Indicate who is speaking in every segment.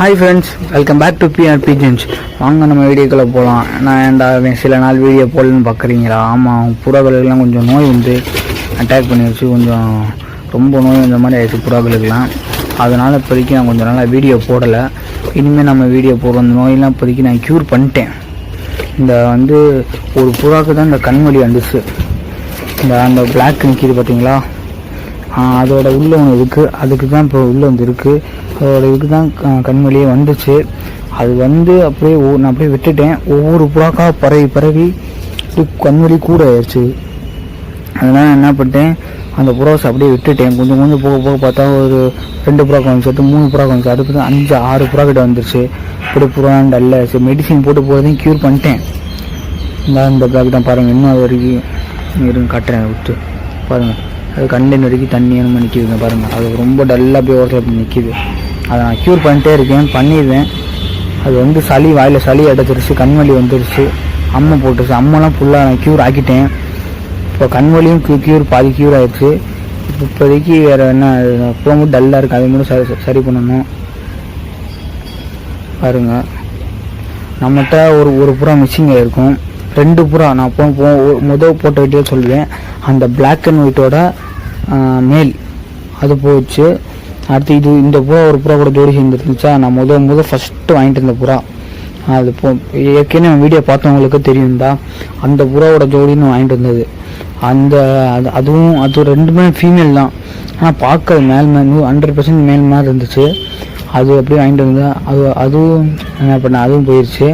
Speaker 1: Hi friends, welcome back to PR pigeons. வாங்க நம்ம வீடியோக்குள்ளே போகலாம். நான் ஏன்டா சில நாள் வீடியோ போடலன்னு பார்க்குறீங்களா? ஆமாம், புறாக்களுக்கெல்லாம் கொஞ்சம் நோய் வந்து அட்டாக் பண்ணி வச்சு கொஞ்சம் ரொம்ப நோய் இந்த மாதிரி ஆயிடுச்சு புறாக்களுக்கெல்லாம். அதனால் இப்போதைக்கு நான் கொஞ்சம் நாளாக வீடியோ போடலை. இனிமேல் நம்ம வீடியோ போடுற அந்த நோயெல்லாம் இப்போதைக்கு நான் க்யூர் பண்ணிட்டேன். இந்த வந்து ஒரு புறாவுக்கு தான் இந்த கண்வலி வந்துச்சு. அந்த பிளாக் நிற்கிது பார்த்தீங்களா, அதோட உள்ளே ஒன்று இருக்குது. அதுக்கு தான் இப்போ உள்ளே வந்து இருக்குது. அதோட இதுக்கு தான் கண்வலியே வந்துச்சு. அது வந்து அப்படியே நான் அப்படியே விட்டுட்டேன். ஒவ்வொரு புறாக்காக பரவி கண்வலி கூட ஆயிடுச்சு. அதனால் என்ன பண்ணிட்டேன், அந்த புறாவை அப்படியே விட்டுட்டேன். கொஞ்சம் போக பார்த்தா ஒரு 2 புறாக்கு வந்துச்சு, 3 புறாக்கு வந்துச்சு, அதுக்கு தான் 5-6 புறா கிட்ட வந்துருச்சு. இப்படி புறா டல்ல சரி மெடிசின் போட்டு போகிறதையும் க்யூர் பண்ணிட்டேன். இந்த பிளாக் தான் பாருங்கள், இன்னும் அது வரைக்கும் இருங்க காட்டுறேன் விட்டு பாருங்கள். அது கண்ணின் வரைக்கும் தண்ணியான நிற்கிதுங்க பாருங்கள். அது ரொம்ப டல்லாக போய் ஓரத்தில் அப்படி நிற்கிது. அதை நான் க்யூர் பண்ணிட்டே இருக்கேன், பண்ணிடுவேன். அது வந்து வாயில் சளி அடைச்சிருச்சு, கண்வலி வந்துருச்சு, அம்மை போட்டுருச்சு. அம்மெல்லாம் ஃபுல்லாக நான் க்யூர் ஆக்கிட்டேன். இப்போ கண்வலியும் பாதி க்யூர் ஆகிடுச்சு. இப்போதைக்கு வேறு என்ன, புறம் மட்டும் டல்லாக இருக்குது, அதை மட்டும் சரி பண்ணணும் பாருங்கள். நம்மகிட்ட ஒரு புறா மிஸ்ஸிங் ஆகிருக்கும், 2 புறா. நான் முதல் போட்ட வீட்டில் சொல்லுவேன். அந்த பிளாக் அண்ட் ஒயிட்டோட மேல் அது போச்சு. அடுத்து இந்த புறா ஒரு புறா கூட ஜோடி சேர்ந்துருந்துச்சா. நான் முதல் ஃபஸ்ட்டு வாங்கிட்டு இருந்த புறா அது ஏற்கனவே வீடியோ பார்த்தவங்களுக்கு தெரியும்டா. அந்த புறாவோட ஜோடின்னு வாங்கிட்டு வந்தது. அது ரெண்டுமே ஃபீமேல் தான். ஆனால் பார்க்க மேல் 100% மேல் மாதிரி இருந்துச்சு. அது அப்படியே வாங்கிட்டு வந்தேன். அதுவும் என்ன பண்ண, அதுவும் போயிடுச்சு.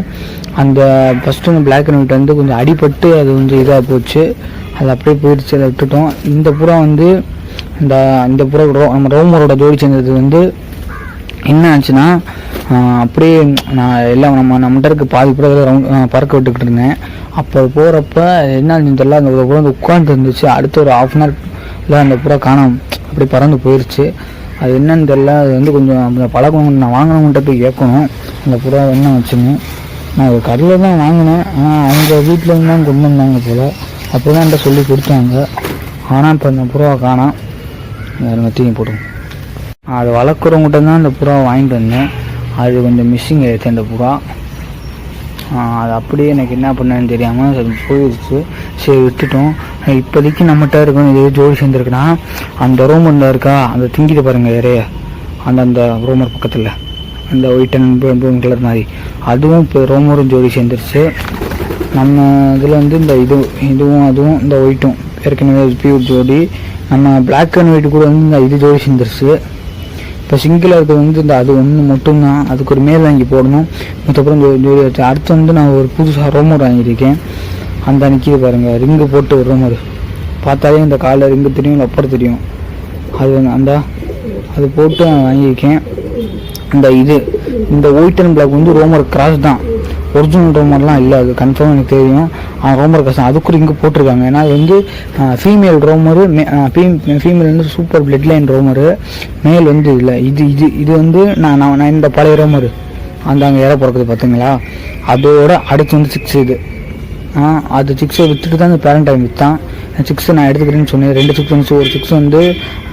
Speaker 1: அந்த ஃபஸ்ட்டு வந்து பிளாக் அண்ட் ஒயிட் வந்து கொஞ்சம் அடிபட்டு அது வந்து இதாக போச்சு. அது அப்படியே போயிடுச்சு, அதை விட்டுட்டோம். இந்த புறா வந்து இந்த புறா நம்ம ரோமரோட ஜோடி சேர்ந்தது வந்து என்ன ஆச்சுன்னா, அப்படியே நான் எல்லாம் நம்மகிட்ட இருக்க பாதி புறா பறக்க விட்டுக்கிட்டு இருந்தேன். அப்போ போகிறப்ப என்ன ஆச்சுன்னு தெரியல, அந்த புறா வந்து உட்காந்து இருந்துச்சு. அடுத்த ஒரு 1/2 hour இல்லை அந்த புறா காணோம், அப்படி பறந்து போயிடுச்சு. அது என்னன்னு தெரியல. அது வந்து கொஞ்சம் பழக்கம். நான் வாங்கினவங்கள்ட்ட போய் கேட்கணும் அந்த புறா என்ன வச்சுன்னு. நான் ஒரு கடையில் தான் வாங்கினேன், ஆனால் அவங்க வீட்டில் இருந்து தான் கொண்டு வந்தாங்க போல். அப்போ தான் என்கிட்ட சொல்லி கொடுத்தாங்க. ஆனால் இப்போ அந்த புறாவை காணோம். வேறு மத்தியும் போடுவோம். அது வளர்க்குறவங்ககிட்ட தான் அந்த புறாவை வாங்கிட்டு வந்தேன். அது கொஞ்சம் மிஸ்ஸிங் ஆகிடுச்சு அந்த புறா. அது அப்படியே எனக்கு என்ன பண்ணேன்னு தெரியாமல் அது போயிடுச்சு. சரி விட்டுட்டோம். இப்போதைக்கு நம்மகிட்ட இருக்கணும். இதே ஜோடி சேர்ந்துருக்குன்னா அந்த ரோமரில் இருக்கா, அந்த திங்கிட்டு பாருங்கள் இறைய, அந்த ரோமர் பக்கத்தில் அந்த ஒயிட் அண்ட் ப்ரௌன் கலர் மாதிரி, அதுவும் இப்போ ரோமரும் ஜோடி சேர்ந்துருச்சு. நம்ம இதில் வந்து அதுவும் இந்த ஒயிட்டும் ஏற்கனவே பியூர் ஜோடி. நம்ம பிளாக் அண்ட் ஒயிட் கூட வந்து இது ஜோடி சேர்ந்துருச்சு. இப்போ சிங்கிளாக இருக்கிறது வந்து அது ஒன்று மட்டும்தான். அதுக்கு ஒரு மேல் வாங்கி போடணும். மற்றப்புறம் ஜோடி வச்சு அடுத்து வந்து நான் ஒரு புதுசாக ரோமர் வாங்கியிருக்கேன். அந்த நிற்கிது பாருங்கள், ரிங்கு போட்டு ஒரு ரோமர். பார்த்தாலே இந்த காலில் ரிங்கு தெரியும், அப்புறம் தெரியும். அது போட்டு நான் வாங்கியிருக்கேன். இந்த ஒயிட் அண்ட் பிளாக் வந்து ரோமர் கிராஸ் தான், ஒரிஜினல் ரோமர்லாம் இல்லை. அது கன்ஃபார்ம் எனக்கு தெரியும். ரோமர் கிராஸ் தான், அதுக்கு இங்கே போட்டிருக்காங்க. ஏன்னா அது வந்து ஃபீமேல் ரோமரு, ஃபீமேல் வந்து சூப்பர் பிளட் லைன் ரோமரு, மேல் வந்து இல்லை. இது வந்து நான் இந்த பழைய ரோமரு அங்கே இற பிறக்குது பார்த்தீங்களா, அதோட அடுத்து வந்து 6 இது. அது 6 விற்றுட்டு தான் இந்த பேரண்ட் டைம் விற்றான். 6 நான் எடுத்துக்கிறேன்னு சொன்னேன். 2 6 வந்துச்சு. ஒரு 6 வந்து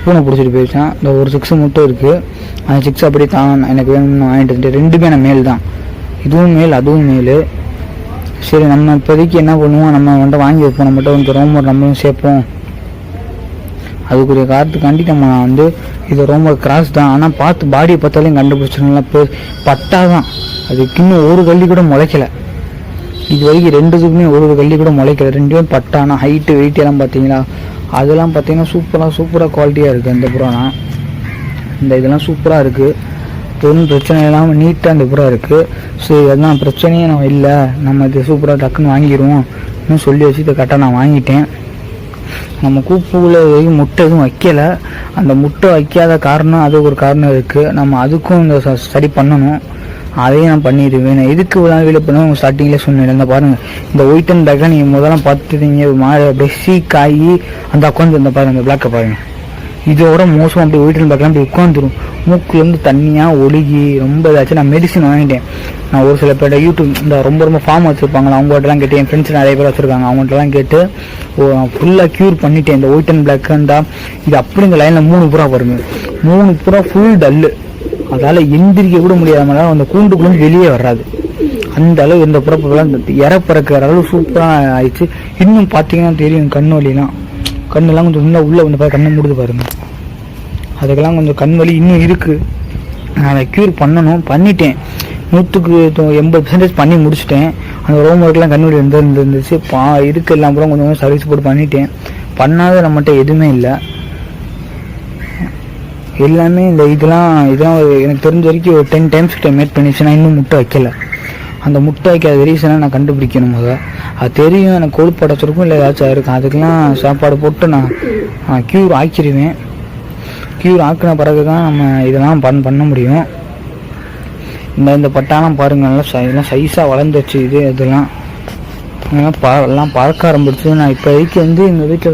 Speaker 1: பூனை பிடிச்சிட்டு போயிடுச்சான். இந்த ஒரு 6 மட்டும் இருக்குது. அந்த 6 அப்படியே தான் எனக்கு வேணும்னு வாங்கிட்டு வந்துட்டு. 2மே நான் மேல் தான், இதுவும் மேல் அதுவும் மேல். சரி நம்ம இப்போதைக்கு என்ன பண்ணுவோம், நம்ம வந்து வாங்கி வைப்போம். நம்மகிட்ட வந்து ரோமர் நம்மளும் சேர்ப்போம். அதுக்குரிய காரணத்துக்காண்டி நம்ம வந்து இது ரோமர் கிராஸ் தான். ஆனால் பாடியை பார்த்தாலையும் கண்டுபிடிச்சிருங்களா, பட்டா தான். அதுக்கு இன்னும் ஒரு கல்லி கூட முளைக்கலை. இது வரைக்கும் 2த்துக்குமே ஒரு கல்லி கூட முளைக்கலை. 2மே பட்டானா ஹைட்டு வெயிட் எல்லாம் பார்த்தீங்களா, அதெல்லாம் பார்த்தீங்கன்னா சூப்பராக குவாலிட்டியாக இருக்குது. அந்த புறானா இதெல்லாம் சூப்பராக இருக்குது. ஒன்றும் பிரச்சனை இல்லாமல் நீட்டாக அந்த புறா இருக்குது. ஸோ அதெல்லாம் பிரச்சனையே நம்ம இல்லை, நம்ம இது சூப்பராக டக்குன்னு வாங்கிடுவோம் இன்னும் சொல்லி வச்சு இதை கரெக்டாக நான் வாங்கிட்டேன். நம்ம கூப்புக்குள்ளே வரைக்கும் முட்டை எதுவும் வைக்கலை. அந்த முட்டை வைக்காத காரணம் அது ஒரு காரணம் இருக்குது. நம்ம அதுக்கும் இந்த ஸ்டடி பண்ணணும். அதையும் நான் பண்ணிடுவேன். நான் எதுக்கு வீடியோ பண்ணுவேன் ஸ்டார்டிங்லேயே சொன்னேன். இந்த பாருங்கள், இந்த ஒயிட் அண்ட் பிளாக்கை நீங்கள் முதல்ல பார்த்துட்டீங்க, மாடு அப்படியே சீக்காகி அந்த உட்காந்து இந்த பாருங்கள், இந்த பிளாக்கை பாருங்கள். இதோட மோசம் அப்படி ஒயிட் அண்ட் பிளாக்லாம் அப்படி உட்காந்துரும். மூக்குலேருந்து தண்ணியாக ஒழுகி ரொம்ப இதாச்சு. நான் மெடிசன் வாங்கிட்டேன். நான் ஒரு சில பேர்ட்ட யூடியூப் இந்த ரொம்ப ஃபார்ம் வச்சுருப்பாங்களா, அவங்கள்ட்டலாம் கேட்டு, என் ஃப்ரெண்ட்ஸ் நிறைய பேர் வச்சுருக்காங்க, அவங்கள்ட்டலாம் கேட்டு ஃபுல்லாக க்யூர் பண்ணிட்டேன். இந்த ஒயிட் அண்ட் பிளாக் இருந்தால் இது அப்படி இந்த லைனில் 3 புறா பாருங்க, 3 புறா ஃபுல் டல்லு. அதால் எந்திரிக்க கூட முடியாத அந்த கூண்டுக்குள்ளே வெளியே வராது. அந்த அளவு இந்த பிறப்புலாம் இறப்பிறக்கிற அளவு சூப்பராக ஆயிடுச்சு. இன்னும் பார்த்தீங்கன்னா தெரியும் கண் வலிலாம், கண்ணெல்லாம் கொஞ்சம் இன்னும் உள்ளே வந்து கண்ணை மூடுது பாருங்கள். அதுக்கெல்லாம் கொஞ்சம் கண் வலி இன்னும் இருக்குது. நான் அதை க்யூர் பண்ணணும், பண்ணிட்டேன். 100% பண்ணி முடிச்சிட்டேன். அந்த ரோம் ஒர்க்லாம் கண் வலி இருந்துச்சு. இதுக்கு எல்லாம் கூட கொஞ்சம் சர்வீஸ் போட்டு பண்ணிட்டேன். பண்ணாத நம்மகிட்ட எதுவுமே இல்லை. எல்லாமே இந்த இதெல்லாம் எனக்கு தெரிஞ்ச வரைக்கும் ஒரு 10 times மேட் பண்ணிச்சு. நான் இன்னும் முட்டை வைக்கல. அந்த முட்டை வைக்காத ரீசனை நான் கண்டுபிடிக்கணும். அது தெரியும் எனக்கு கொழுப்பு அடைச்சிருக்கும் இல்லை ஏதாச்சும் இருக்கும். அதுக்கெல்லாம் சாப்பாடு போட்டு நான் க்யூர் ஆக்கிடுவேன். க்யூர் ஆக்கின பிறகு தான் நம்ம இதெல்லாம் பண்ண முடியும். இந்த பட்டாலாம் பாருங்கள், நல்லா இதெல்லாம் சைஸாக வளர்ந்துச்சு. இதெல்லாம் எல்லாம் பறக்க ஆரம்பிச்சு. நான் இப்போதைக்கு எங்கள் வீட்டில்